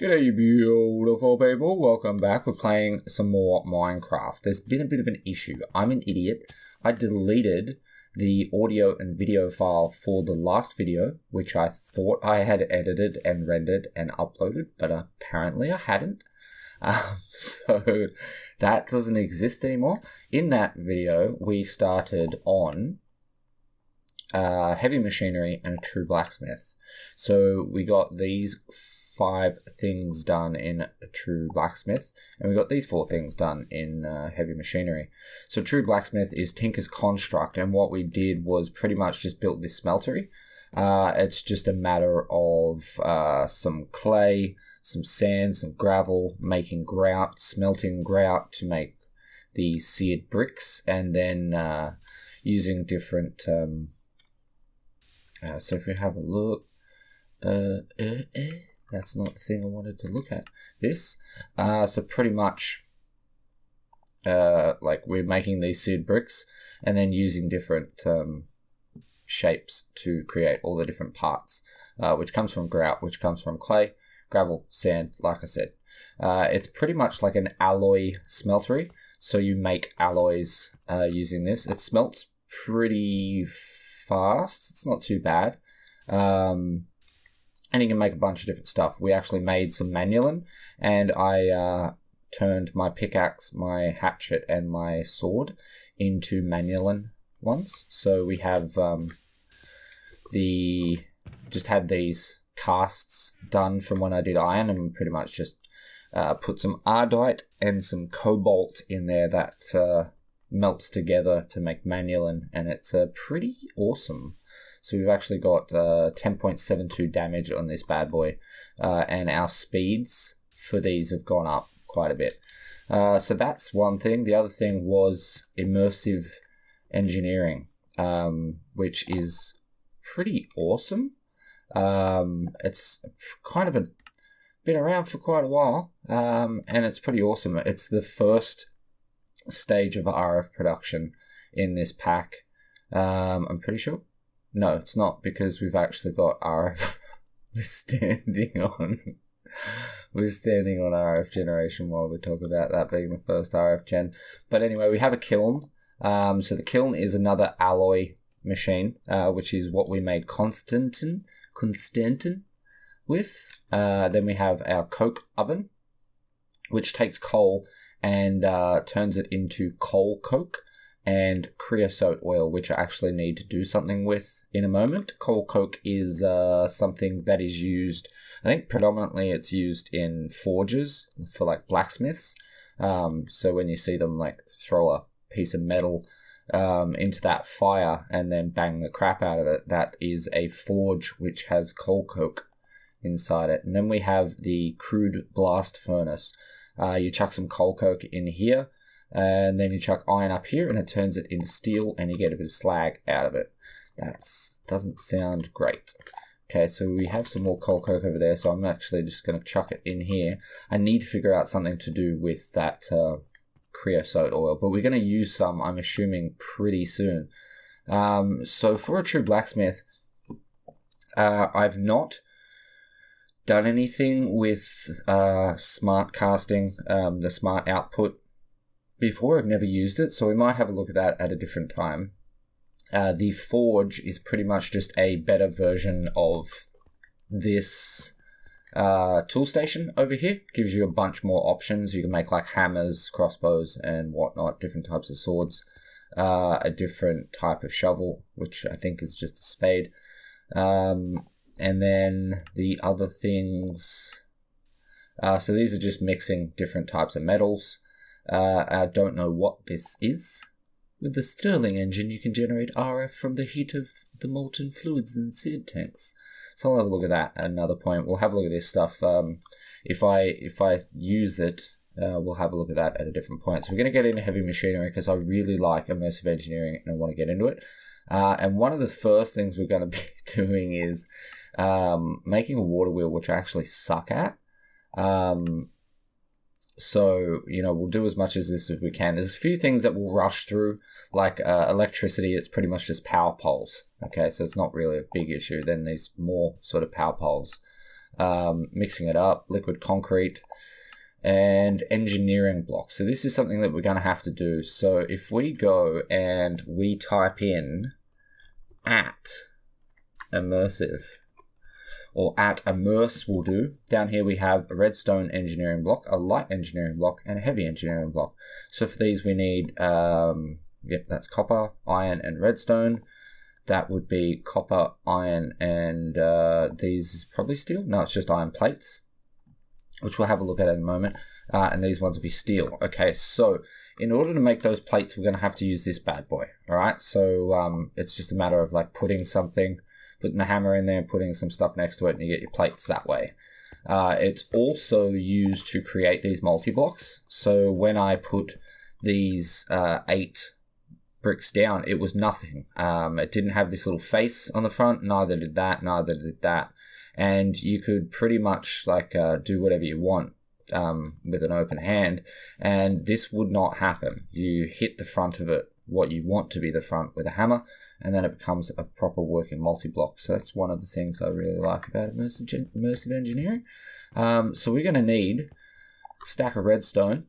G'day you beautiful people, welcome back. We're playing some more Minecraft. There's been a bit of an issue. I'm an idiot. I deleted the audio and video file for the last video, which I thought I had edited and rendered and uploaded, but apparently I hadn't. So that doesn't exist anymore. In that video, we started on heavy machinery and a true blacksmith. So we got these 5 things done in a true blacksmith, and we got these 4 things done in heavy machinery. So true blacksmith is Tinker's construct, and what we did was pretty much just built this smeltery. It's just a matter of some clay, some sand, some gravel, making grout, smelting grout to make the seared bricks, and then using different so if we have a look, that's not the thing I wanted to look at. This. So pretty much, like we're making these seared bricks and then using different shapes to create all the different parts, which comes from grout, which comes from clay, gravel, sand, like I said. It's pretty much like an alloy smeltery. So you make alloys using this. It smelts pretty fast. It's not too bad. And you can make a bunch of different stuff. We actually made some manulin, and I turned my pickaxe, my hatchet, and my sword into manulin ones. So we have just had these casts done from when I did iron, and pretty much just put some ardite and some cobalt in there that melts together to make manulin, and it's pretty awesome. So we've actually got 10.72 damage on this bad boy, and our speeds for these have gone up quite a bit. So that's one thing. The other thing was immersive engineering, which is pretty awesome. It's kind of been around for quite a while, and it's pretty awesome. It's the first stage of RF production in this pack, I'm pretty sure. No, it's not, because we've actually got RF. We're standing on RF generation while we talk about that being the first RF gen. But anyway, we have a kiln. So the kiln is another alloy machine, which is what we made Constantin with. Then we have our coke oven, which takes coal and turns it into coal coke, and creosote oil, which I actually need to do something with in a moment. Coal coke is something that is used, I think predominantly it's used in forges for like blacksmiths. So when you see them like throw a piece of metal into that fire and then bang the crap out of it, that is a forge which has coal coke inside it. And then we have the crude blast furnace. You chuck some coal coke in here, and then you chuck iron up here and it turns it into steel and you get a bit of slag out of it. That doesn't sound great. Okay, so we have some more coal coke over there, so I'm actually just going to chuck it in here. I need to figure out something to do with that creosote oil, but we're going to use some, I'm assuming, pretty soon. So for a true blacksmith, I've not done anything with smart casting, the smart output before. I've never used it, so we might have a look at that at a different time. The forge is pretty much just a better version of this tool station over here. Gives you a bunch more options. You can make like hammers, crossbows, and whatnot, different types of swords, a different type of shovel, which I think is just a spade. And then the other things, so these are just mixing different types of metals. I don't know what this is. With the Stirling engine, you can generate RF from the heat of the molten fluids in seed tanks. So I'll have a look at that at another point. We'll have a look at this stuff. If I use it, we'll have a look at that at a different point. So we're going to get into heavy machinery because I really like immersive engineering and I want to get into it. And one of the first things we're going to be doing is making a water wheel, which I actually suck at. So, we'll do as much as this as we can. There's a few things that we'll rush through, like electricity. It's pretty much just power poles. Okay, so it's not really a big issue. Then there's more sort of power poles. mixing it up, liquid concrete, and engineering blocks. So this is something that we're going to have to do. So if we go and we type in at Immersive, or at Immerse will do. Down here we have a redstone engineering block, a light engineering block, and a heavy engineering block. So for these we need, that's copper, iron, and redstone. That would be copper, iron, and these is probably steel. No, it's just iron plates, which we'll have a look at in a moment. And these ones will be steel. Okay, so in order to make those plates, we're going to have to use this bad boy. All right, so it's just a matter of like putting the hammer in there and putting some stuff next to it, and you get your plates that way. It's also used to create these multi-blocks. So when I put these 8 bricks down, it was nothing. It didn't have this little face on the front, neither did that, and you could pretty much like do whatever you want with an open hand, and this would not happen. You hit the front of it, what you want to be the front, with a hammer, and then it becomes a proper working multi-block. So that's one of the things I really like about immersive engineering. So we're going to need a stack of redstone.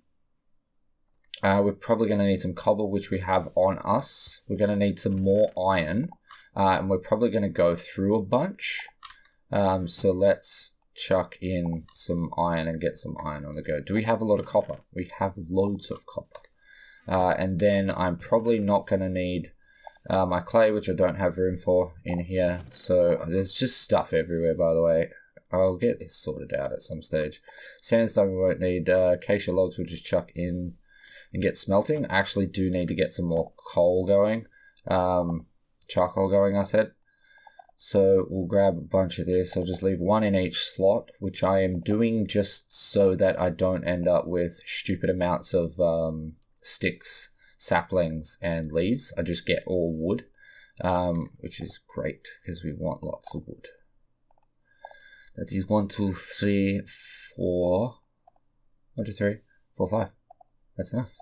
We're probably going to need some cobble, which we have on us. We're going to need some more iron, and we're probably going to go through a bunch. So let's chuck in some iron and get some iron on the go. Do we have a lot of copper? We have loads of copper. And then I'm probably not going to need my clay, which I don't have room for in here. So there's just stuff everywhere, by the way. I'll get this sorted out at some stage. Sandstone we won't need. Acacia logs we'll just chuck in and get smelting. I actually do need to get some more coal going. Charcoal going, I said. So we'll grab a bunch of this. I'll just leave one in each slot, which I am doing just so that I don't end up with stupid amounts of sticks, saplings, and leaves. I just get all wood, which is great because we want lots of wood. That is 1, 2, 3, 4. 1, 2, 3, 4, 5. That's enough.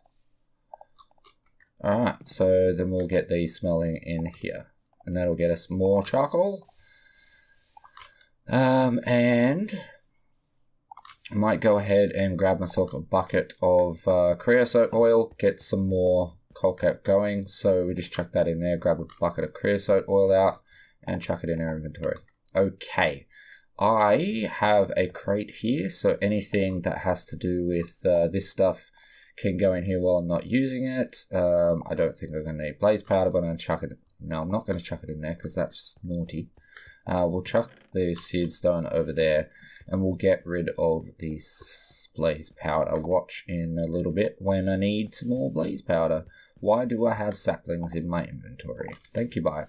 Alright, so then we'll get these smelling in here. And that'll get us more charcoal. And I might go ahead and grab myself a bucket of creosote oil, get some more coal cap going. So we just chuck that in there, grab a bucket of creosote oil out, and chuck it in our inventory. Okay, I have a crate here, so anything that has to do with this stuff can go in here while I'm not using it. I don't think I'm going to need blaze powder, but I'm going to chuck it. No, I'm not going to chuck it in there because that's naughty. We'll chuck the seared stone over there, and we'll get rid of this blaze powder. Watch in a little bit when I need some more blaze powder. Why do I have saplings in my inventory? Thank you, bye.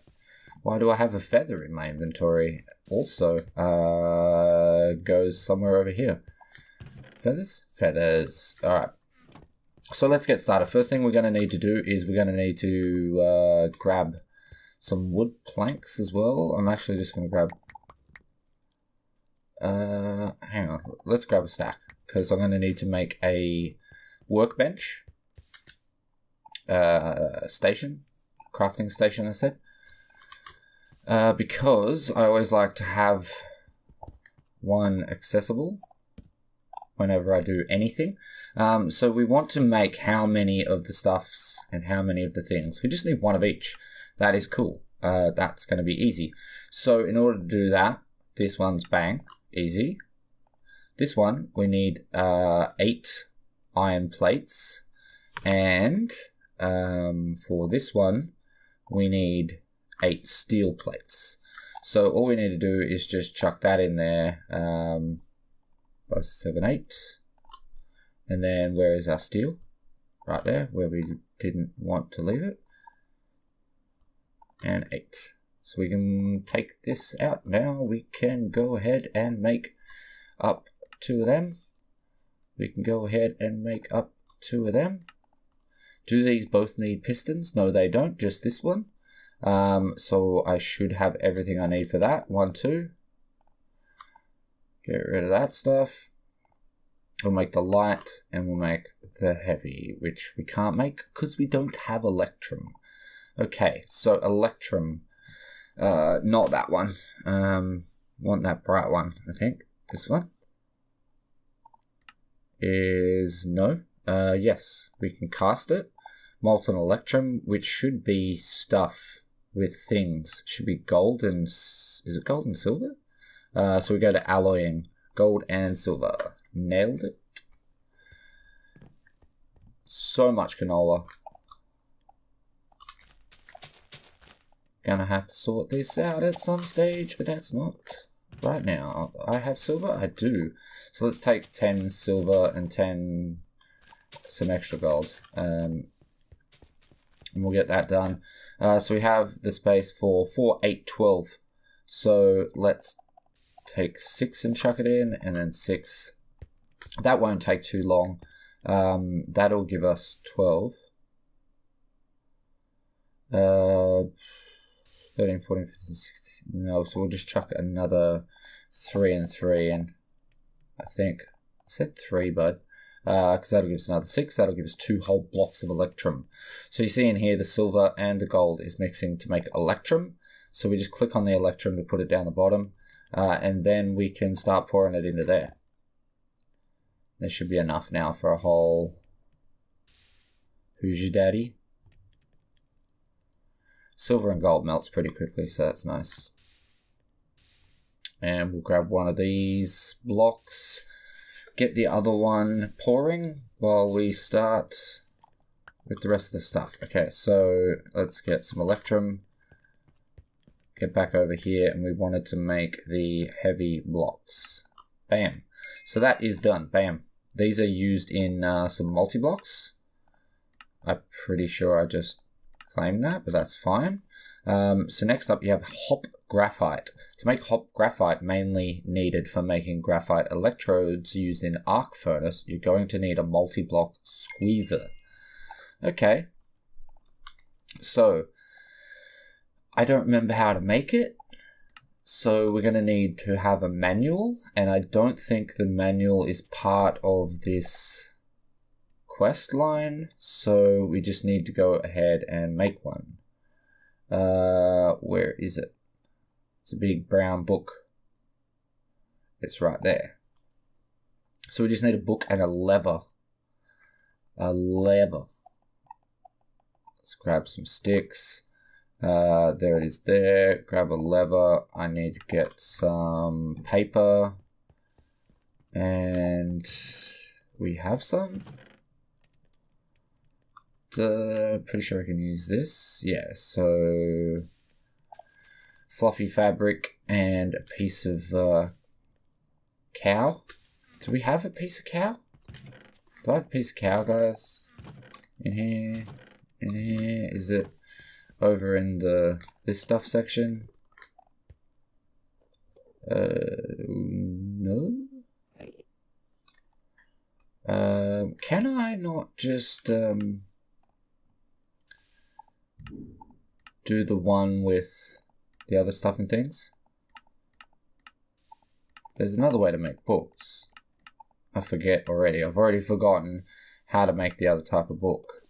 Why do I have a feather in my inventory? Also, goes somewhere over here. Feathers? Feathers. Alright. So let's get started. First thing we're going to need to do is we're going to need to grab some wood planks as well. I'm actually just going to grab... hang on. Let's grab a stack, because I'm going to need to make a workbench. Station. Crafting station, I said. Because I always like to have one accessible whenever I do anything. So we want to make how many of the stuffs and how many of the things. We just need one of each. That is cool. That's going to be easy. So in order to do that, this one's bang, easy. This one, we need 8 iron plates. And for this one, we need 8 steel plates. So all we need to do is just chuck that in there. 5, 7, 8. And then where is our steel? Right there, where we didn't want to leave it. And 8. So we can take this out now. We can go ahead and make up 2 of them. We can go ahead and make up 2 of them. Do these both need pistons? No, they don't, just this one. So I should have everything I need for that. 1, 2. Get rid of that stuff. We'll make the light and we'll make the heavy, which we can't make because we don't have electrum. Okay, so electrum, not that one. Want that bright one, I think. This one is no. Yes, we can cast it. Molten Electrum, which should be stuff with things. Should be gold and... Is it gold and silver? So we go to alloying. Gold and silver. Nailed it. So much canola. Gonna have to sort this out at some stage, but that's not right now. I have silver? I do. So let's take 10 silver and 10... some extra gold. And we'll get that done. So we have the space for 4, 8, 12. So let's take 6 and chuck it in, and then 6. That won't take too long. That'll give us 12. 13, 14, 15, 16. No, so we'll just chuck another 3 and 3 in. I think. I said 3, bud. Because that'll give us another 6. That'll give us 2 whole blocks of Electrum. So you see in here the silver and the gold is mixing to make Electrum. So we just click on the Electrum to put it down the bottom. And then we can start pouring it into there. There should be enough now for a whole... Who's your daddy? Silver and gold melts pretty quickly, so that's nice. And we'll grab one of these blocks. Get the other one pouring while we start with the rest of the stuff. Okay, so let's get some Electrum. Get back over here, and we wanted to make the heavy blocks. Bam. So that is done. Bam. These are used in some multi-blocks. I'm pretty sure I just claimed that, but that's fine. So next up you have hop graphite. To make hop graphite, mainly needed for making graphite electrodes used in arc furnace, you're going to need a multi-block squeezer. Okay. So I don't remember how to make it. So we're going to need to have a manual, and I don't think the manual is part of this quest line, so we just need to go ahead and make one. Where is it? It's a big brown book. It's right there. So we just need a book and a lever. A lever. Let's grab some sticks. There it is there. Grab a lever. I need to get some paper. And we have some. Pretty sure I can use this. Yeah, so fluffy fabric and a piece of cow. Do we have a piece of cow? Do I have a piece of cow, guys? In here? In here? Is it over in this stuff section? No? Can I not just do the one with the other stuff and things? There's another way to make books. I forget already. I've already forgotten how to make the other type of book,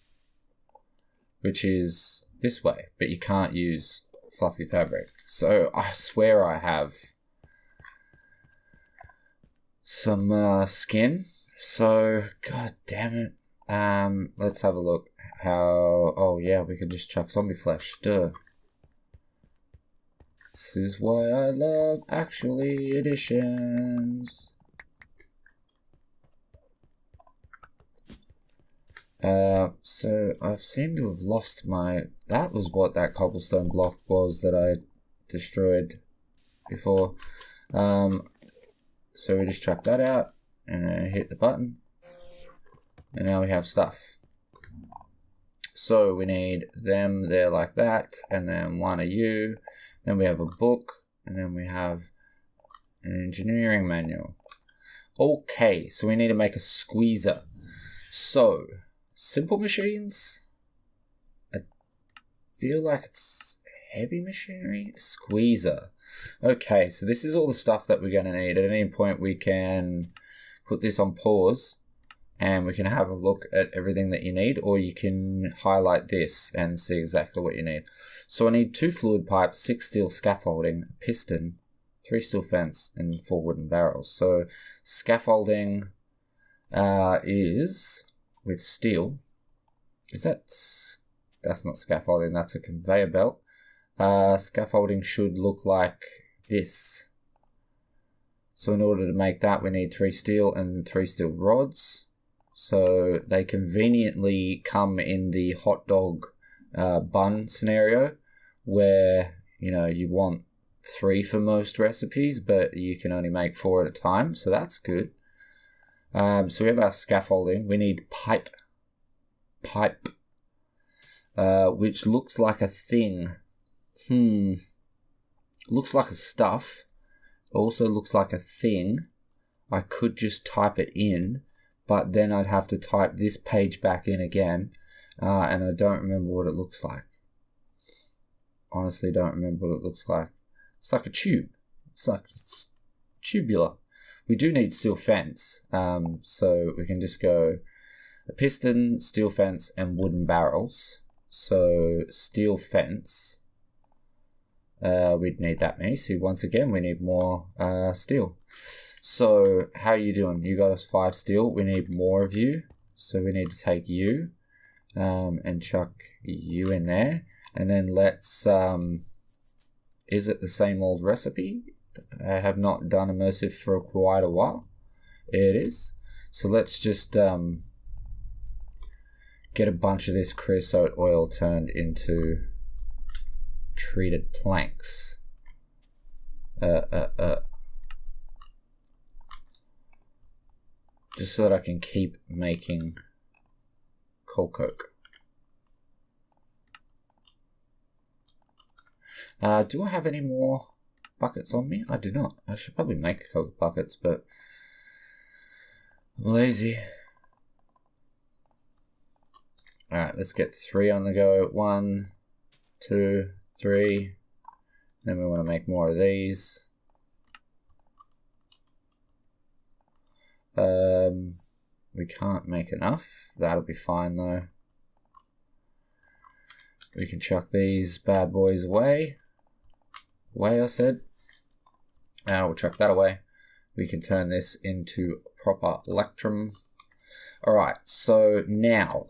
which is this way, but you can't use fluffy fabric. So I swear I have some skin. So god damn it. Let's have a look. How... Oh yeah, we can just chuck zombie flesh. Duh. This is why I love actually editions. So I seem to have lost my... That was what that cobblestone block was that I destroyed before. So we just chuck that out and hit the button. And now we have stuff. So we need them there like that, and then one of you. Then we have a book, and then we have an engineering manual. Okay, so we need to make a squeezer. So, simple machines. I feel like it's heavy machinery. Squeezer. Okay, so this is all the stuff that we're going to need. At any point we can put this on pause, and we can have a look at everything that you need, or you can highlight this and see exactly what you need. So I need 2 fluid pipes, 6 steel scaffolding, a piston, 3 steel fence, and 4 wooden barrels. So scaffolding is with steel. That's not scaffolding, that's a conveyor belt. Scaffolding should look like this. So in order to make that, we need 3 steel and 3 steel rods. So they conveniently come in the hot dog bun scenario, where you want 3 for most recipes, but you can only make 4 at a time. So that's good. So we have our scaffolding. We need pipe, which looks like a thing. Looks like a stuff. Also looks like a thing. I could just type it in, but then I'd have to type this page back in again, and I don't remember what it looks like. Honestly, don't remember what it looks like. It's like a tube. It's tubular. We do need steel fence, so we can just go a piston, steel fence, and wooden barrels. So steel fence, we'd need that many. So once again, we need more steel. So how are you doing? You got us 5 steel. We need more of you. So we need to take you and chuck you in there. And then let's, is it the same old recipe? I have not done immersive for quite a while. It is. So let's just get a bunch of this creosote oil turned into treated planks. Just so that I can keep making coal coke. Do I have any more buckets on me? I do not. I should probably make coke buckets, but I'm lazy. Alright, let's get 3 on the go. 1, 2, 3. Then we want to make more of these. We can't make enough. That'll be fine though. We can chuck these bad boys away. I said. We'll chuck that away. We can turn this into proper electrum. Alright, so now,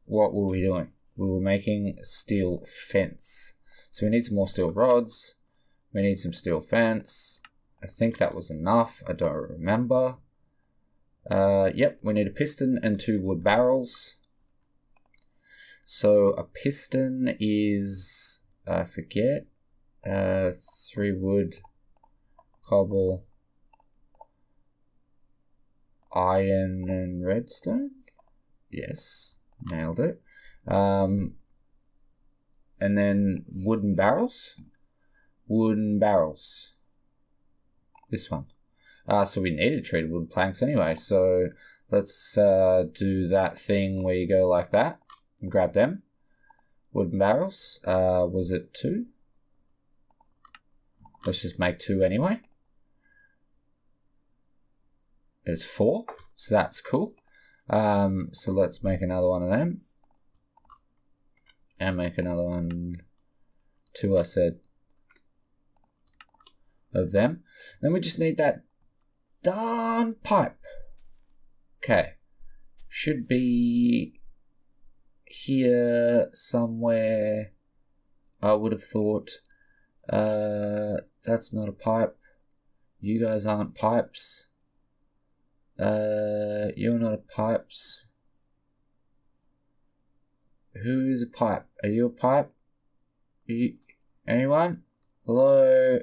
what were we doing? We were making steel fence. So we need some more steel rods. We need some steel fence. I think that was enough. I don't remember. Yep, we need a piston and 2 wood barrels. So a piston is, I forget, 3 wood, cobble, iron and redstone. Yes, nailed it. And then wooden barrels. This one. So we needed treated wood planks anyway. So let's do that thing where you go like that and grab them. Wooden barrels. Was it 2? Let's just make 2 anyway. It's 4, so that's cool. So let's make another one of them. And make another one, 2 I said, of them. Then we just need that darn pipe. Okay. Should be here somewhere. I would have thought. That's not a pipe. You guys aren't pipes. You're not a pipes. Who's a pipe? Are you a pipe? Anyone? Hello?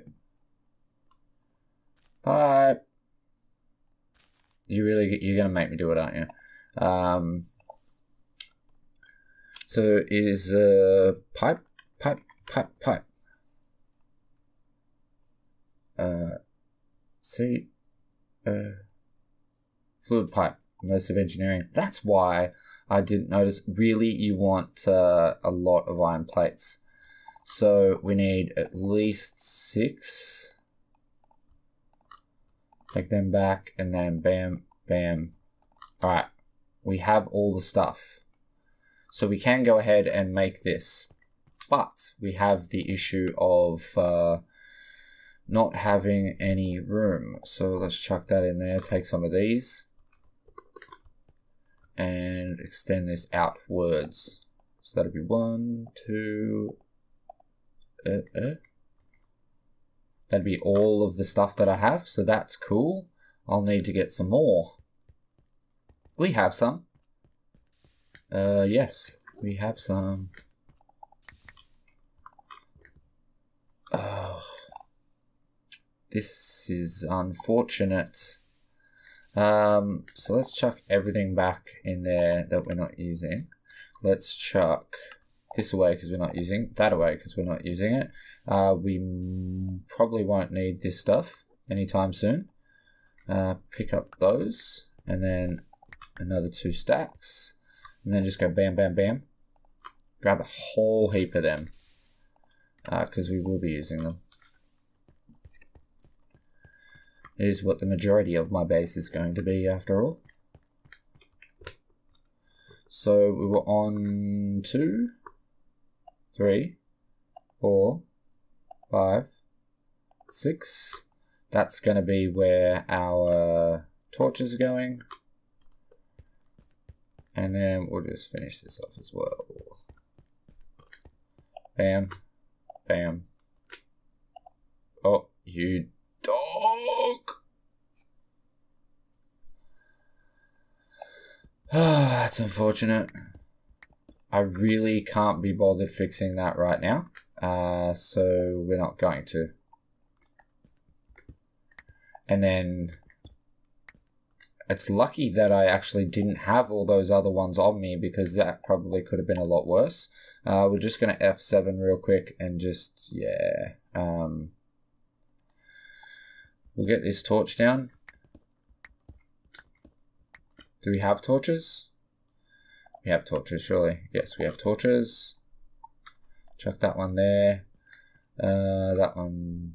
Pipe. You're gonna make me do it, aren't you? So is pipe. See, fluid pipe, immersive engineering. That's why I didn't notice. Really, you want a lot of iron plates. So we need at least 6. Take them back and then bam, bam. Alright, we have all the stuff. So we can go ahead and make this. But we have the issue of not having any room. So let's chuck that in there, take some of these, and extend this outwards. So that'll be 1, 2, that'd be all of the stuff that I have, so that's cool. I'll need to get some more. We have some. Yes, we have some. Oh, this is unfortunate. So let's chuck everything back in there that we're not using. Let's chuck this away because we're not using it, that away because we're not using it. We probably won't need this stuff anytime soon. Pick up those and then another 2 stacks, and then just go bam, bam, bam. Grab a whole heap of them because we will be using them. It is what the majority of my base is going to be after all. So we were on 2, 3, 4, 5, 6. That's going to be where our torches are going. And then we'll just finish this off as well. Bam. Bam. Oh, you dog! That's unfortunate. I really can't be bothered fixing that right now. So we're not going to. And then it's lucky that I actually didn't have all those other ones on me, because that probably could have been a lot worse. We're just going to F7 real quick and just, yeah. We'll get this torch down. Do we have torches? We have torches, surely. Yes, we have torches. Chuck that one there. That one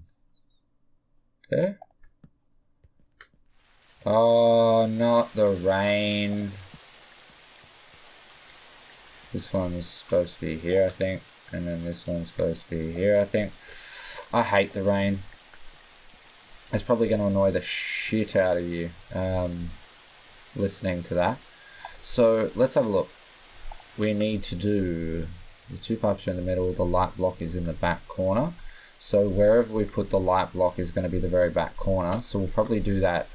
there. Oh, not the rain. This one is supposed to be here, I think. And then this one's supposed to be here, I think. I hate the rain. It's probably going to annoy the shit out of you listening to that. So let's have a look. We need to do the 2 pipes are in the middle. The light block is in the back corner. So wherever we put the light block is going to be the very back corner. So we'll probably do that.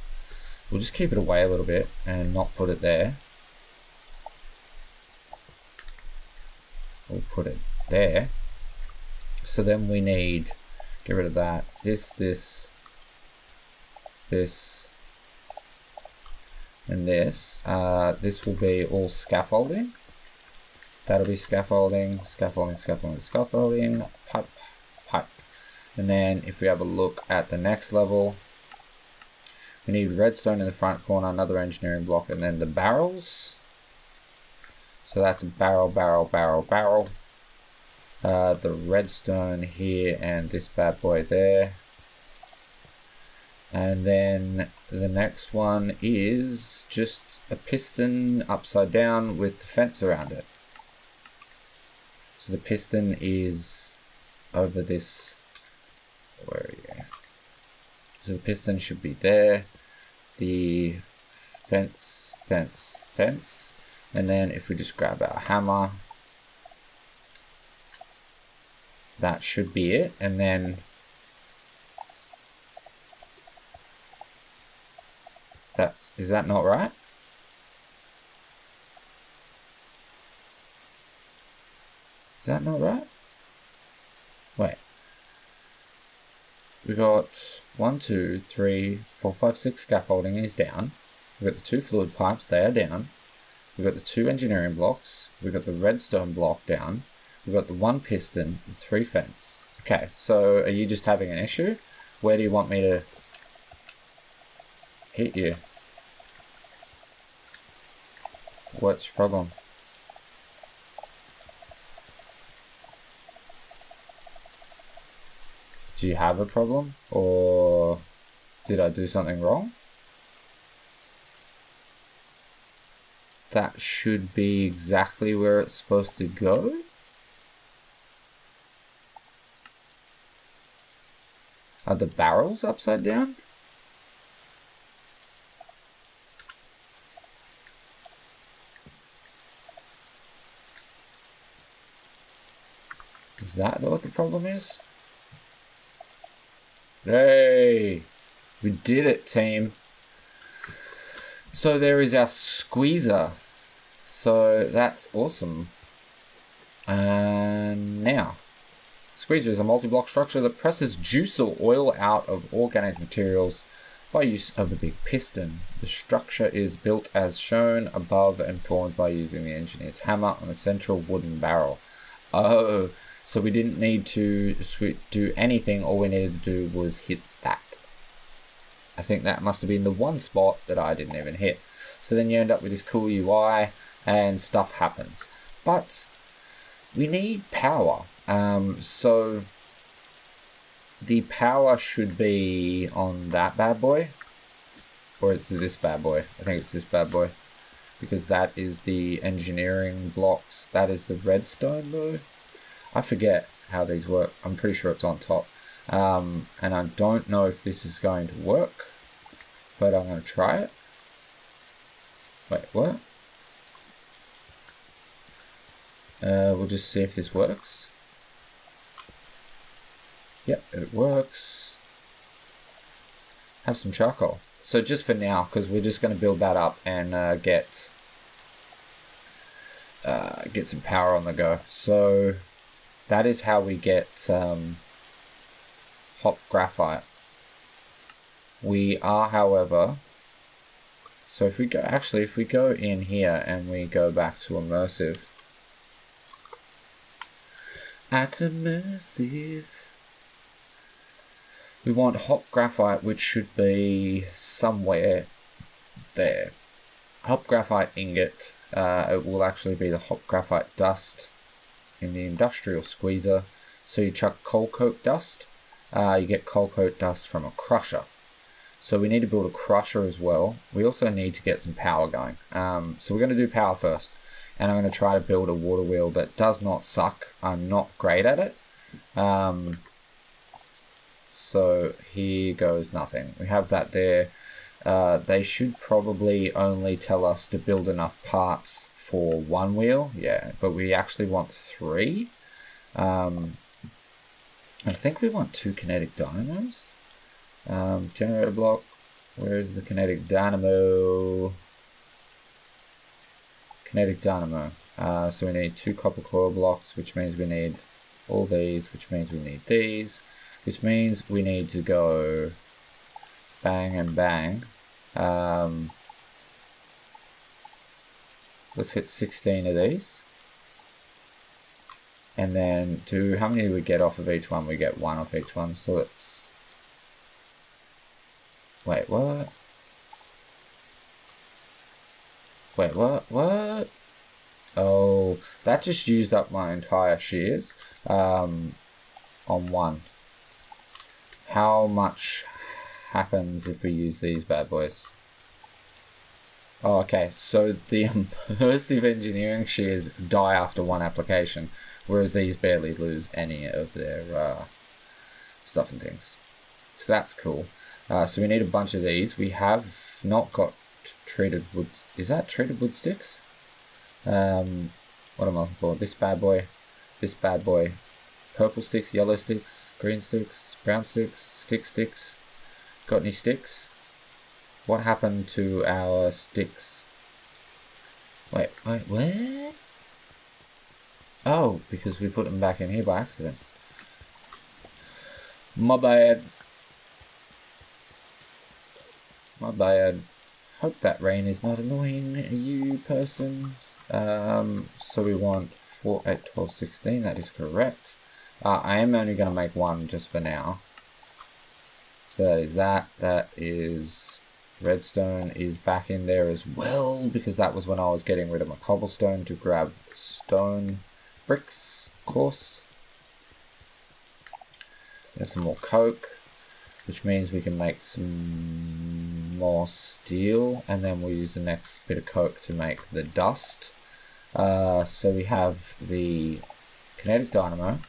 We'll just keep it away a little bit and not put it there. We'll put it there. So then we need, get rid of that. This, and this. This will be all scaffolding. That'll be scaffolding, scaffolding, scaffolding, scaffolding, pipe, pipe. And then if we have a look at the next level, we need redstone in the front corner, another engineering block, and then the barrels. So that's barrel, barrel, barrel, barrel. The redstone here and this bad boy there. And then the next one is just a piston upside down with the fence around it. So the piston is over this, where are you? So the piston should be there. The fence, fence, fence. And then if we just grab our hammer, that should be it. And then is that not right? Is that not right? Wait. We got 1, 2, 3, 4, 5, 6 scaffolding is down. We got the 2 fluid pipes, they are down. We got the 2 engineering blocks. We got the redstone block down. We got the 1 piston, the 3 fence. Okay, so are you just having an issue? Where do you want me to hit you? What's your problem? Do you have a problem? Or did I do something wrong? That should be exactly where it's supposed to go. Are the barrels upside down? Is that what the problem is? Hey! We did it, team. So there is our squeezer. So that's awesome. And now, squeezer is a multi-block structure that presses juice or oil out of organic materials by use of a big piston. The structure is built as shown above and formed by using the engineer's hammer on a central wooden barrel. Oh, so we didn't need to do anything. All we needed to do was hit that. I think that must have been the one spot that I didn't even hit. So then you end up with this cool UI and stuff happens. But we need power. So the power should be on that bad boy. Or it's this bad boy. I think it's this bad boy. Because that is the engineering blocks. That is the redstone though. I forget how these work. I'm pretty sure it's on top. And I don't know if this is going to work. But I'm going to try it. Wait, what? We'll just see if this works. Yep, it works. Have some charcoal. So just for now, because we're just going to build that up and get some power on the go. So that is how we get hot graphite. We are, however, so if we go in here and we go back to Immersive. At Immersive, we want hot graphite, which should be somewhere there. Hot graphite ingot, it will actually be the hot graphite dust in the industrial squeezer. So you chuck coal coke dust, you get coal coke dust from a crusher. So we need to build a crusher as well. We also need to get some power going. So we're going to do power first. And I'm going to try to build a water wheel that does not suck. I'm not great at it. So here goes nothing. We have that there. They should probably only tell us to build enough parts for one wheel. Yeah, but we actually want 3. I think we want 2 kinetic dynamos. Generator block. Where is the kinetic dynamo? Kinetic dynamo. So we need 2 copper coil blocks, which means we need all these, which means we need these, which means we need to go bang and bang. Let's hit 16 of these. And then how many do we get off of each one? We get 1 off each one. So let's... Wait, what? Wait, what? Oh, that just used up my entire shears on 1. How much happens if we use these bad boys? Oh, okay, so the immersive engineering shears die after 1 application, whereas these barely lose any of their stuff and things. So that's cool. So we need a bunch of these. We have not got treated wood. Is that treated wood sticks? What am I looking for? This bad boy. Purple sticks, yellow sticks, green sticks, brown sticks, sticks. Got any sticks? What happened to our sticks? Wait, what? Oh, because we put them back in here by accident. My bad. Hope that rain is not annoying you, person. So we want 4, 8, 12, 16. That is correct. I am only going to make 1 just for now. So that is that. That is... Redstone is back in there as well, because that was when I was getting rid of my cobblestone to grab stone bricks, of course. There's some more coke, which means we can make some more steel, and then we'll use the next bit of coke to make the dust. So we have the kinetic dynamo.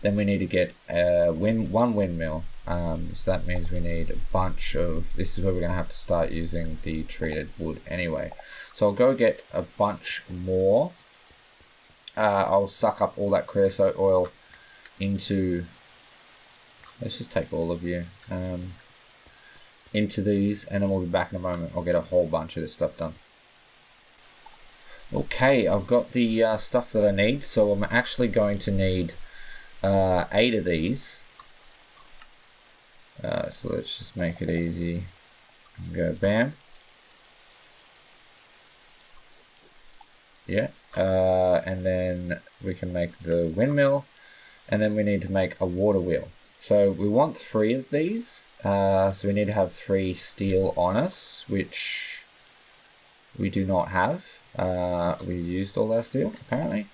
Then we need to get one windmill. So that means we need a bunch of, this is where we're going to have to start using the treated wood anyway. So I'll go get a bunch more. I'll suck up all that creosote oil into, let's just take all of you into these, and then we'll be back in a moment. I'll get a whole bunch of this stuff done. Okay, I've got the stuff that I need, so I'm actually going to need 8 of these. So let's just make it easy. Go bam. Yeah, and then we can make the windmill, and then we need to make a water wheel. So we want 3 of these, so we need to have 3 steel on us, which we do not have. We used all our steel, apparently.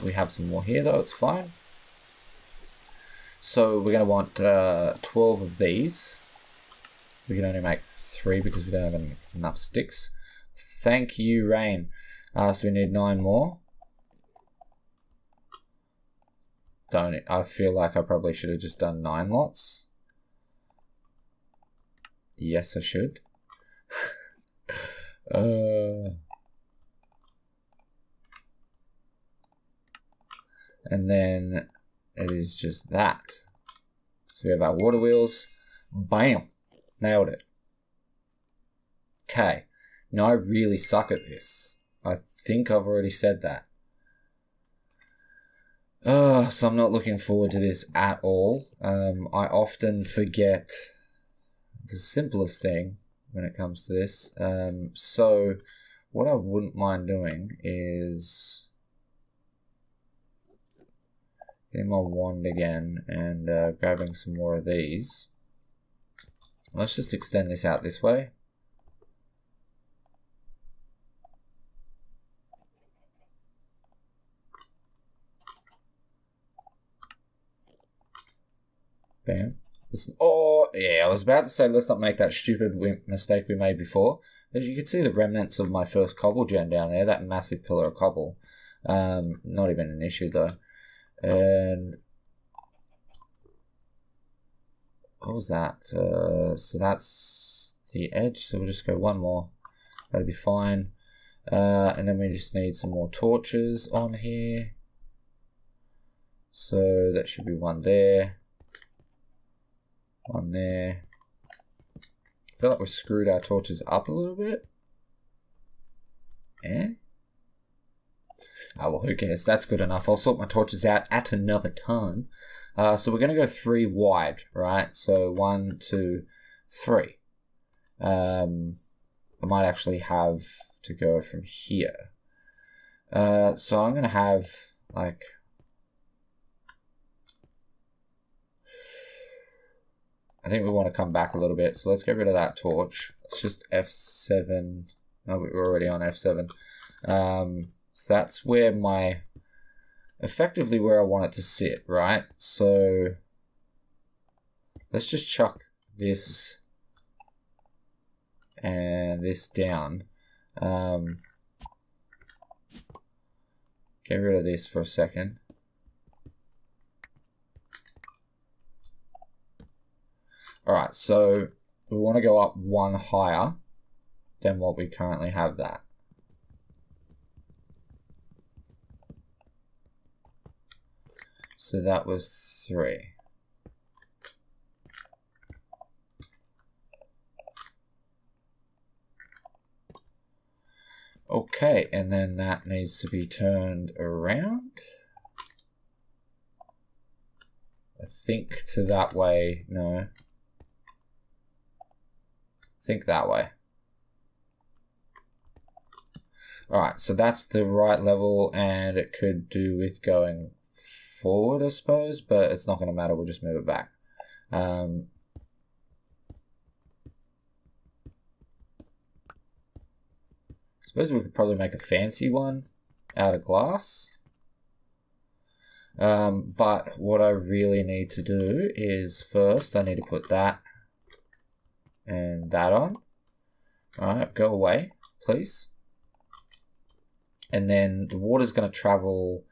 We have some more here though, it's fine. So we're going to want 12 of these. We can only make 3 because we don't have enough sticks. Thank you, rain. So we need 9 more. I feel like I probably should have just done 9 lots. Yes, I should. And then it is just that. So we have our water wheels. Bam! Nailed it. Okay. Now I really suck at this. I think I've already said that. So I'm not looking forward to this at all. I often forget the simplest thing when it comes to this. So what I wouldn't mind doing is getting my wand again and grabbing some more of these. Let's just extend this out this way. Bam. Listen. Oh, yeah, I was about to say let's not make that stupid mistake we made before. As you can see the remnants of my first cobble gen down there, that massive pillar of cobble. Not even an issue though. And what was that? So that's the edge, so we'll just go 1 more. That'll be fine. And then we just need some more torches on here. So that should be 1 there. 1 there. I feel like we screwed our torches up a little bit. Eh? Oh, well, who cares? That's good enough. I'll sort my torches out at another time. So we're going to go 3 wide, right? So 1, 2, 3. I might actually have to go from here. So I'm going to have, like, I think we want to come back a little bit. So let's get rid of that torch. It's just F7. No, we're already on F7. So that's where effectively where I want it to sit, right? So let's just chuck this and this down. Get rid of this for a second. Alright, so we want to go up 1 higher than what we currently have that. So that was 3. Okay, and then that needs to be turned around. I think to that way, no. Think that way. Alright, so that's the right level, and it could do with going forward, I suppose, but it's not going to matter. We'll just move it back. Suppose we could probably make a fancy one out of glass. But what I really need to do is first I need to put that and that on. Alright, go away, please. And then the water's going to travel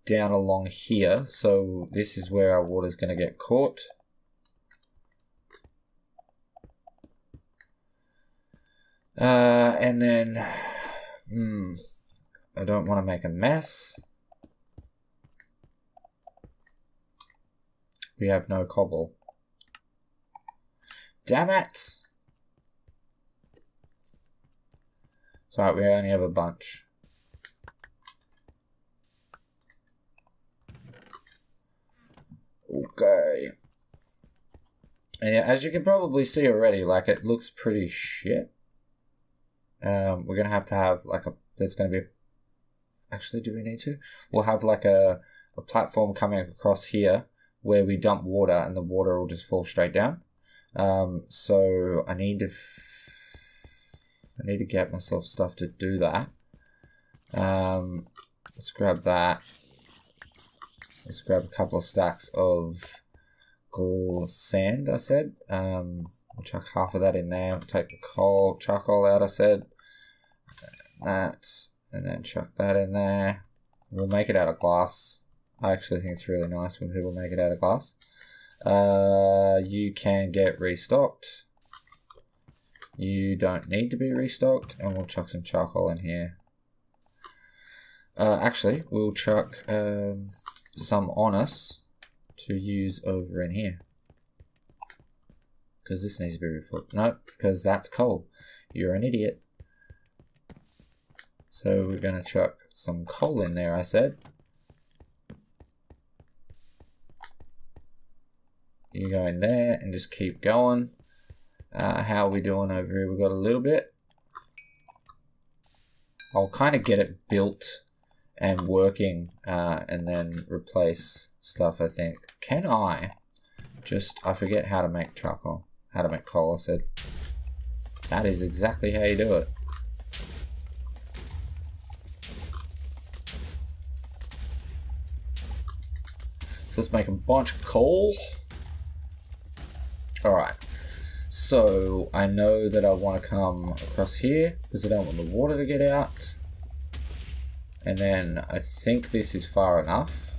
down along here. So this is where our water's going to get caught. And then, I don't want to make a mess. We have no cobble. Damn it! It's alright, we only have a bunch. Okay. And yeah, as you can probably see already, like, it looks pretty shit. We're gonna have to have like there's gonna be actually, do we need to? We'll have like a platform coming across here where we dump water and the water will just fall straight down. So I need to get myself stuff to do that. Let's grab that. Let's grab a couple of stacks of sand, I said. We'll chuck half of that in there. We'll take the charcoal out, I said. That, and then chuck that in there. We'll make it out of glass. I actually think it's really nice when people make it out of glass. You can get restocked. You don't need to be restocked, and we'll chuck some charcoal in here. Actually, we'll chuck some on us to use over in here. Because this needs to be refilled. No, because that's coal. You're an idiot. So we're going to chuck some coal in there, I said. You go in there and just keep going. How are we doing over here? We've got a little bit. I'll kind of get it built and working and then replace stuff, I think. Can I forget how to make charcoal. How to make coal, I said. That is exactly how you do it. So let's make a bunch of coal. Alright. So I know that I want to come across here because I don't want the water to get out. And then I think this is far enough.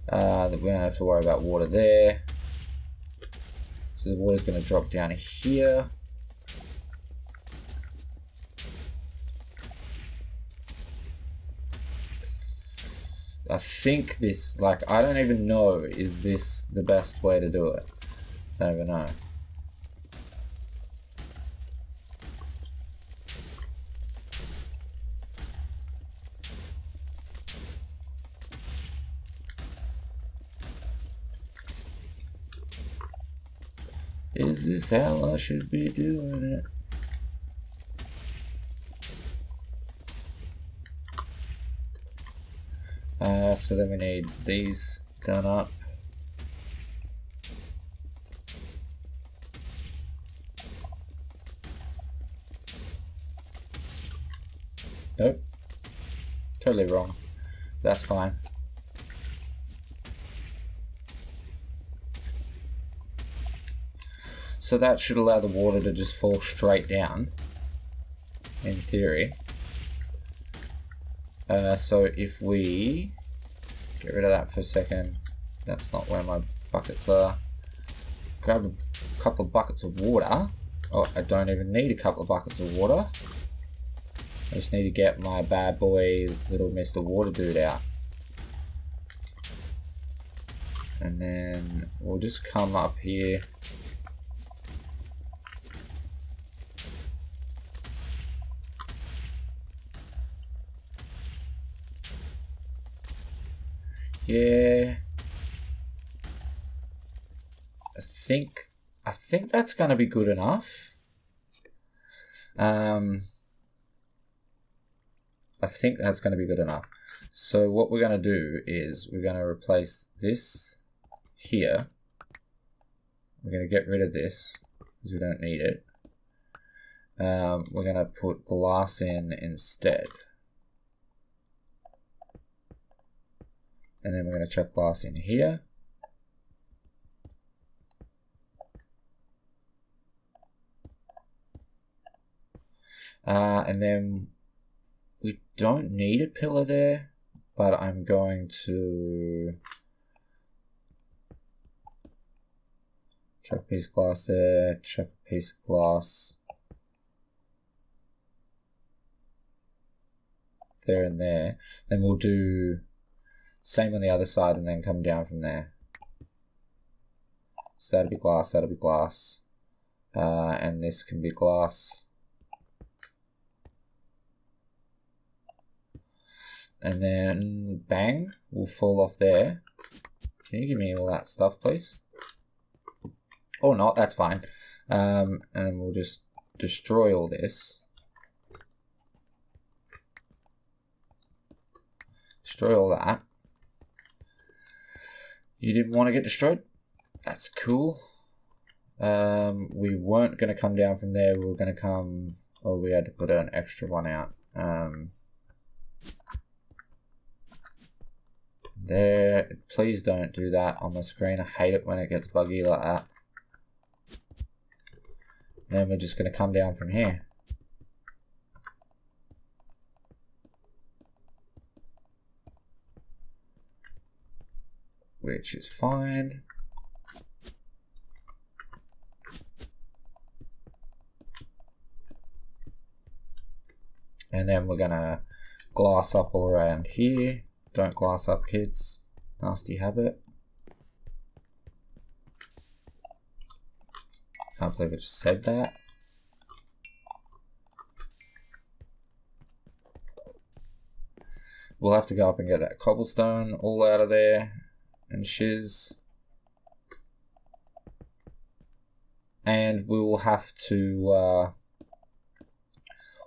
That we don't have to worry about water there. So the water's going to drop down here. I think this, like, I don't even know, is this the best way to do it? I don't even know. Is this how I should be doing it? So then we need these done up. Nope. Totally wrong. That's fine. So that should allow the water to just fall straight down, in theory. So if we get rid of that for a second, that's not where my buckets are. Grab a couple of buckets of water. Oh, I don't even need a couple of buckets of water. I just need to get my bad boy little Mr. Water Dude out. And then we'll just come up here. Yeah, I think that's gonna be good enough. I think that's gonna be good enough. So what we're gonna do is we're gonna replace this here. We're gonna get rid of this because we don't need it. We're gonna put glass in instead. And then we're going to chuck glass in here. And then we don't need a pillar there, but I'm going to chuck a piece of glass there, chuck a piece of glass there and there. Then we'll do same on the other side and then come down from there. So that'll be glass, that'll be glass. And this can be glass. And then bang, will fall off there. Can you give me all that stuff, please? Or not, that's fine. And then we'll just destroy all this. Destroy all that. You didn't want to get destroyed? That's cool. We weren't going to come down from there. We were going to come... Oh, we had to put an extra one out. There. Please don't do that on the screen. I hate it when it gets buggy like that. Then we're just going to come down from here. Which is fine. And then we're gonna glass up all around here. Don't glass up, kids. Nasty habit. Can't believe I just said that. We'll have to go up and get that cobblestone all out of there. And shiz. And we will have to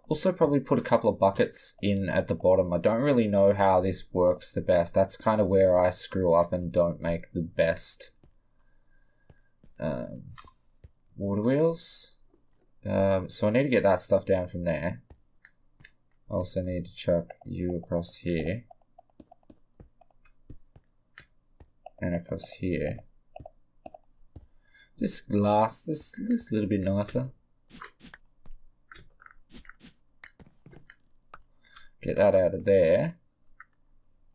also probably put a couple of buckets in at the bottom. I don't really know how this works the best. That's kind of where I screw up and don't make the best water wheels. So I need to get that stuff down from there. I also need to chuck you across here. And across here. This glass, this a little bit nicer. Get that out of there.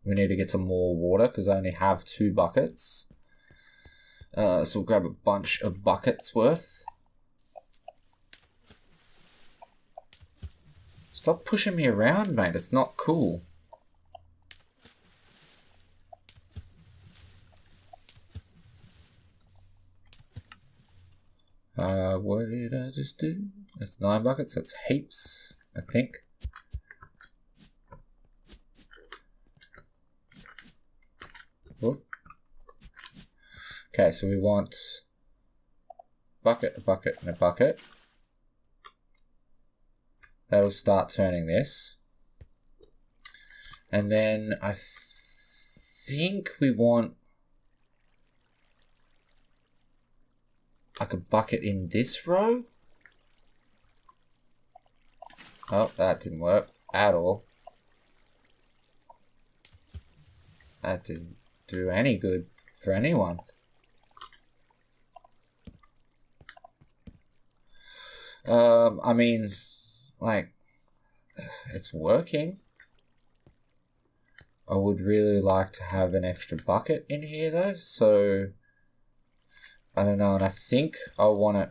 We need to get some more water because I only have 2 buckets. So we'll grab a bunch of buckets worth. Stop pushing me around, mate. It's not cool. What did I just do? That's 9 buckets. That's heaps, I think. Whoop. Okay, so we want bucket, a bucket, and a bucket. That'll start turning this. And then I think we want like a bucket in this row. Oh, that didn't work at all. That didn't do any good for anyone. I mean, like, it's working. I would really like to have an extra bucket in here though, so I don't know, and I think I want it.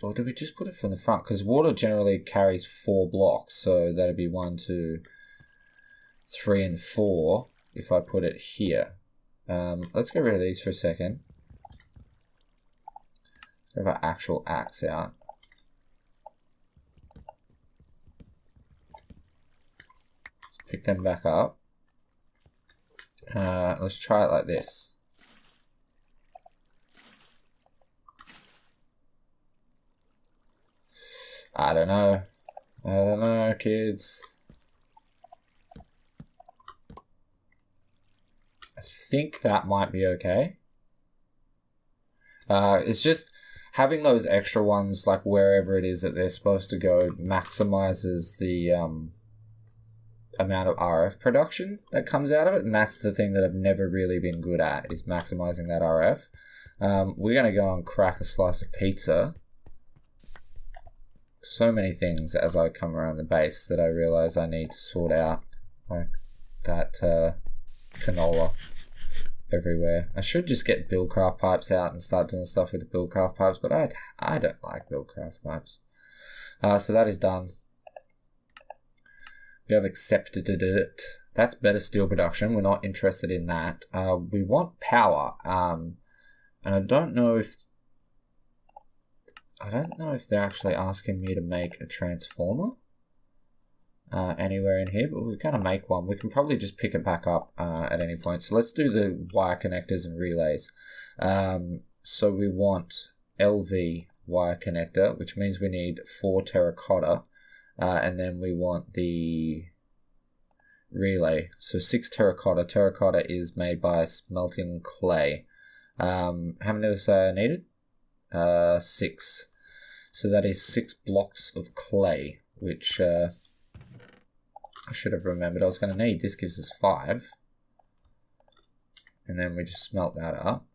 Or do we just put it from the front? Because water generally carries 4 blocks, so that'd be 1, 2, 3, and 4 if I put it here. Let's get rid of these for a second. Grab our actual axe out. Let's pick them back up. Let's try it like this. I don't know. I don't know, kids. I think that might be okay. It's just having those extra ones, like wherever it is that they're supposed to go, maximizes the amount of RF production that comes out of it, and that's the thing that I've never really been good at, is maximizing that RF. We're going to go and crack a slice of pizza. So many things as I come around the base that I realize I need to sort out, like that canola. everywhere. I should just get Buildcraft pipes out and start doing stuff with the Buildcraft pipes, but I don't like Buildcraft pipes. So that is done. We have accepted it. That's better steel production. We're not interested in that. We want power. And I don't know if they're actually asking me to make a transformer anywhere in here, but we're gonna make one. We can probably just pick it back up at any point. So let's do the wire connectors and relays. So we want LV wire connector, which means we need 4 terracotta. And then we want the relay. So 6 terracotta. Terracotta is made by smelting clay. How many did I say I needed? 6. So that is 6 blocks of clay, which I should have remembered I was going to need. This gives us 5. And then we just smelt that up.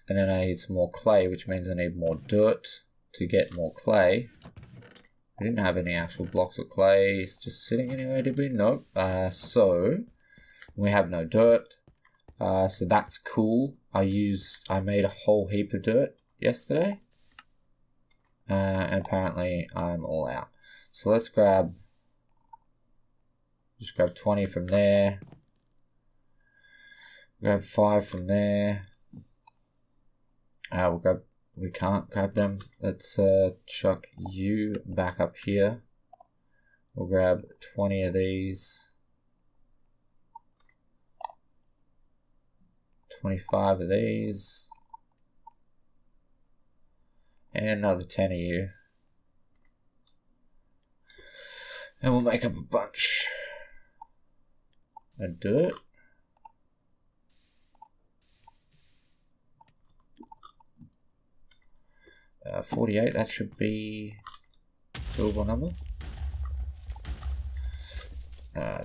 And then I need some more clay, which means I need more dirt to get more clay. We didn't have any actual blocks of clay. It's just sitting anywhere, did we? Nope. So we have no dirt. So that's cool. I made a whole heap of dirt yesterday. And apparently I'm all out. So let's just grab 20 from there. Grab 5 from there. We can't grab them. Let's chuck you back up here. We'll grab 20 of these. 25 of these. And another 10 of you. And we'll make up a bunch of dirt. 48, that should be a doable number.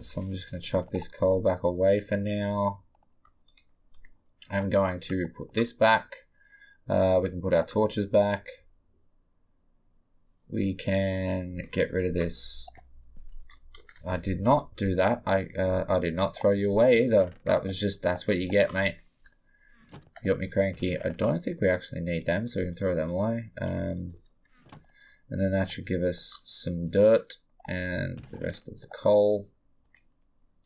So I'm just going to chuck this coal back away for now. I'm going to put this back. We can put our torches back. We can get rid of this. I did not do that. I did not throw you away either. That's what you get, mate. You got me cranky. I don't think we actually need them, so we can throw them away. And then that should give us some dirt and the rest of the coal.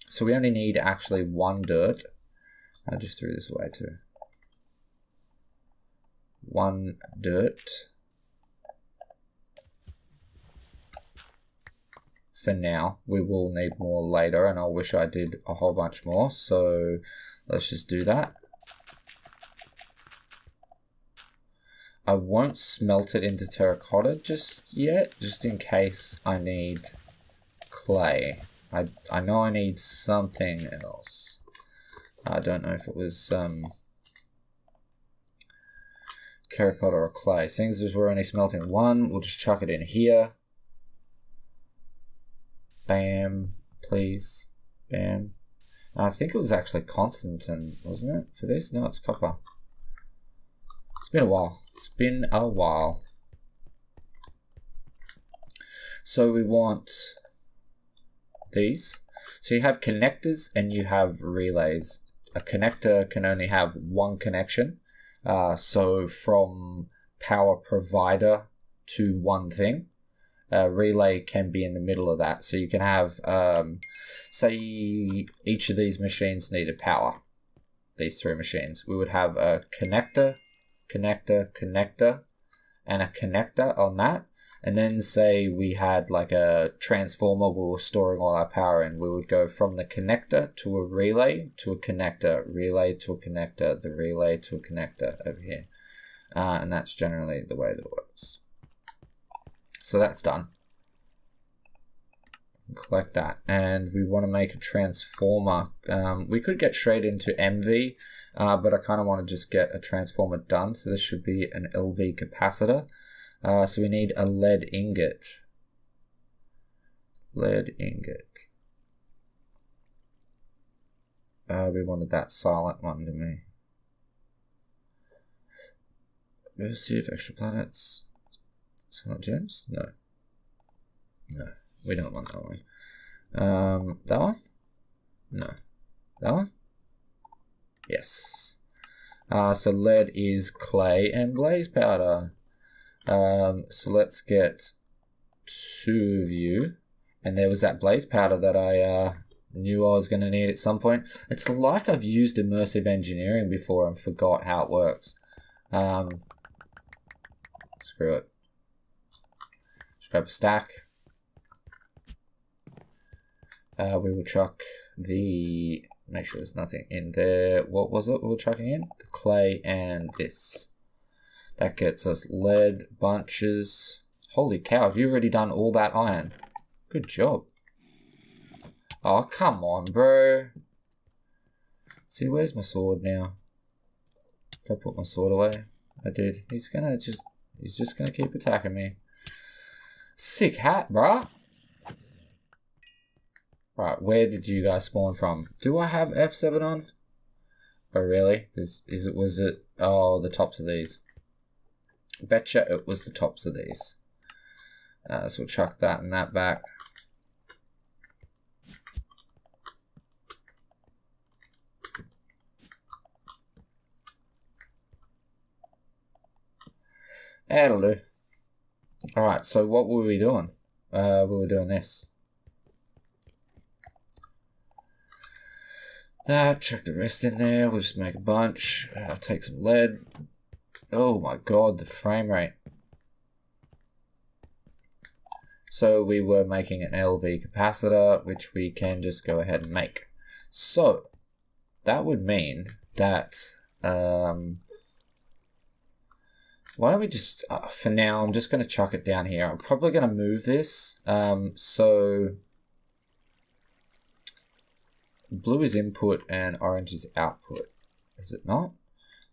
So we only need actually 1 dirt. I just threw this away too. 1 dirt. For now. We will need more later, and I wish I did a whole bunch more. So let's just do that. I won't smelt it into terracotta just yet, just in case I need clay. I know I need something else. I don't know if it was terracotta or clay. Seeing as we're only smelting 1, we'll just chuck it in here. Bam, please. Bam. And I think it was actually constant, wasn't it, for this? No, it's copper. It's been a while. It's been a while. So we want these. So you have connectors and you have relays. A connector can only have 1 connection. So from power provider to one thing. A relay can be in the middle of that. So you can have, say each of these machines needed power. These 3 machines. We would have a connector, connector, and a connector on that. And then say we had like a transformer we were storing all our power in. We would go from the connector to a relay to a connector, relay to a connector, the relay to a connector over here. And that's generally the way that it works. So that's done. Collect that. And we want to make a transformer. We could get straight into MV, but I kind of want to just get a transformer done. So this should be an LV capacitor. So we need a lead ingot. Lead ingot. We wanted that silent one, didn't we? Immersive exoplanets. Silent gems? No. No, we don't want that one. That one? No. That one? Yes. So lead is clay and blaze powder. So let's get 2 of you. And there was that blaze powder that I knew I was going to need at some point. It's like I've used immersive engineering before and forgot how it works. Screw it. Just grab a stack. We will chuck the... Make sure there's nothing in there. What was it we were chucking in? The clay and this. That gets us lead bunches. Holy cow, have you already done all that iron? Good job. Oh, come on, bro. See, where's my sword now? Did I put my sword away? I did. He's just gonna keep attacking me. Sick hat, bruh. Right, where did you guys spawn from? Do I have F7 on? Oh, really? Was it? Oh, the tops of these. Betcha it was the tops of these. So we'll chuck that and that back. That'll do. Alright, so what were we doing? We were doing this. Chuck the rest in there. We'll just make a bunch. Take some lead. Oh my god, the frame rate. So we were making an LV capacitor, which we can just go ahead and make. So that would mean that why don't we just, for now, I'm just going to chuck it down here. I'm probably going to move this. So blue is input and orange is output. Is it not?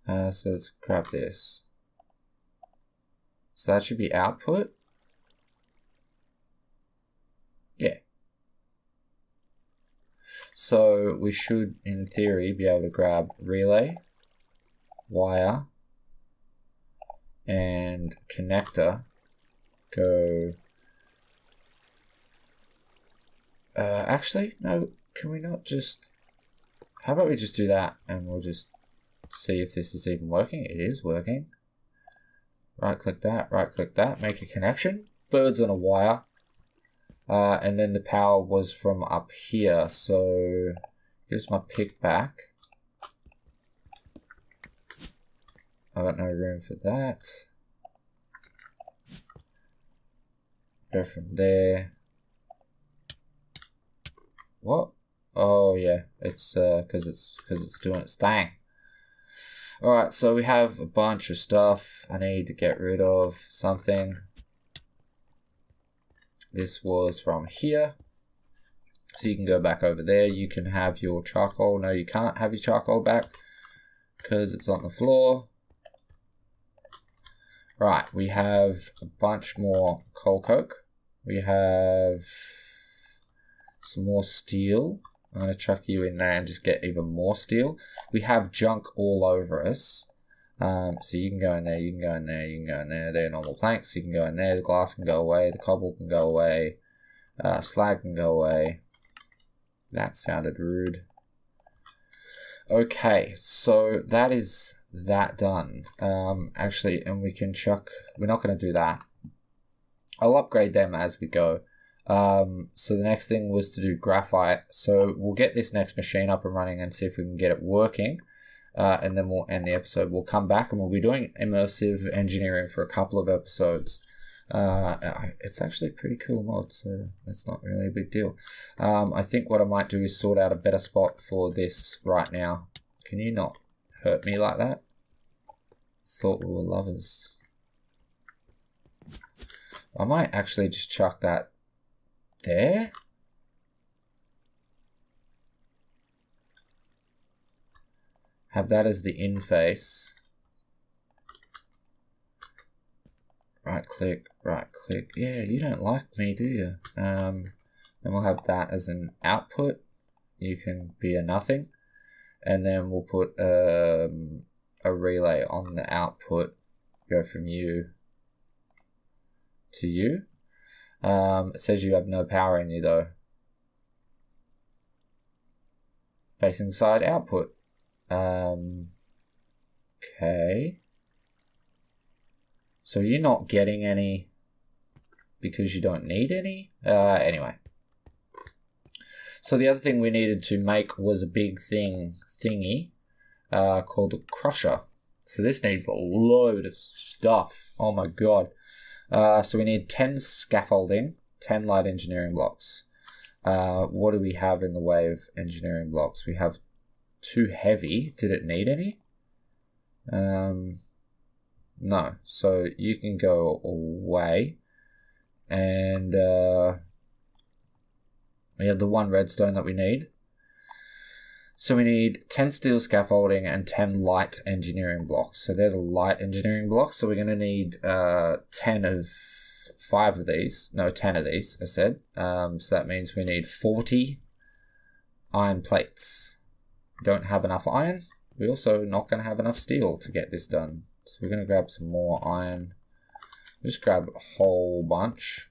So let's grab this. So that should be output. Yeah. So we should, in theory, be able to grab relay, wire, and connector. Go. Actually, no. Can we not just... How about we just do that and we'll just see if this is even working. It is working. Right click that, make a connection. Thirds on a wire. And then the power was from up here. So here's my pick back. I got no room for that. Go from there. What? Oh yeah, it's because it's doing its thing. Alright, so we have a bunch of stuff. I need to get rid of something. This was from here. So you can go back over there. You can have your charcoal. No, you can't have your charcoal back because it's on the floor. Right, we have a bunch more coal coke. We have some more steel. I'm going to chuck you in there and just get even more steel. We have junk all over us. So you can go in there, you can go in there, you can go in there. They're normal planks. You can go in there. The glass can go away. The cobble can go away. Slag can go away. That sounded rude. Okay, so that is that done. Actually, and we can chuck... We're not going to do that. I'll upgrade them as we go. So the next thing was to do graphite. So we'll get this next machine up and running and see if we can get it working. And then we'll end the episode. We'll come back and we'll be doing immersive engineering for a couple of episodes. It's actually a pretty cool mod, so that's not really a big deal. I think what I might do is sort out a better spot for this right now. Can you not hurt me like that? Thought we were lovers. I might actually just chuck that there. Have that as the in face. Right click, right click. Yeah, you don't like me, do you? Then we'll have that as an output. You can be a nothing. And then we'll put a relay on the output. Go from you to you. It says you have no power in you though. Facing side output. Okay. So you're not getting any because you don't need any? Anyway. So the other thing we needed to make was a big thingy called the Crusher. So this needs a load of stuff. Oh my god. So we need 10 scaffolding, 10 light engineering blocks. What do we have in the way of engineering blocks? We have 2 heavy. Did it need any? No. So you can go away. And we have the 1 redstone that we need. So we need 10 steel scaffolding and 10 light engineering blocks. So they're the light engineering blocks. So we're going to need 10 of 5 of these. No, 10 of these, I said. So that means we need 40 iron plates. We don't have enough iron. We're also not going to have enough steel to get this done. So we're going to grab some more iron. Just grab a whole bunch.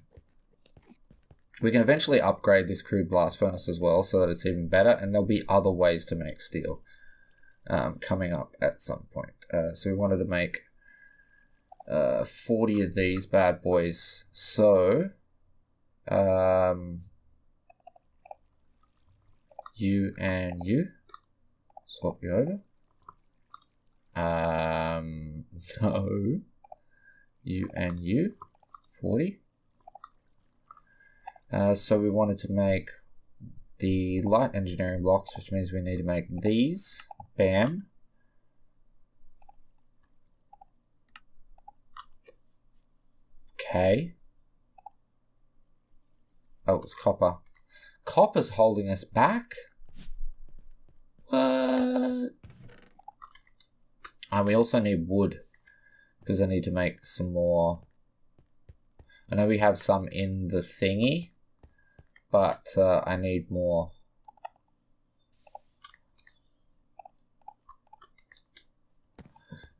We can eventually upgrade this crude blast furnace as well so that it's even better, and there'll be other ways to make steel coming up at some point. So we wanted to make 40 of these bad boys. So you and you, swap you over. No, you and you, 40. So we wanted to make the light engineering blocks, which means we need to make these. Bam. Okay. Oh, it's copper. Copper's holding us back? What? And we also need wood, because I need to make some more. I know we have some in the thingy, but I need more.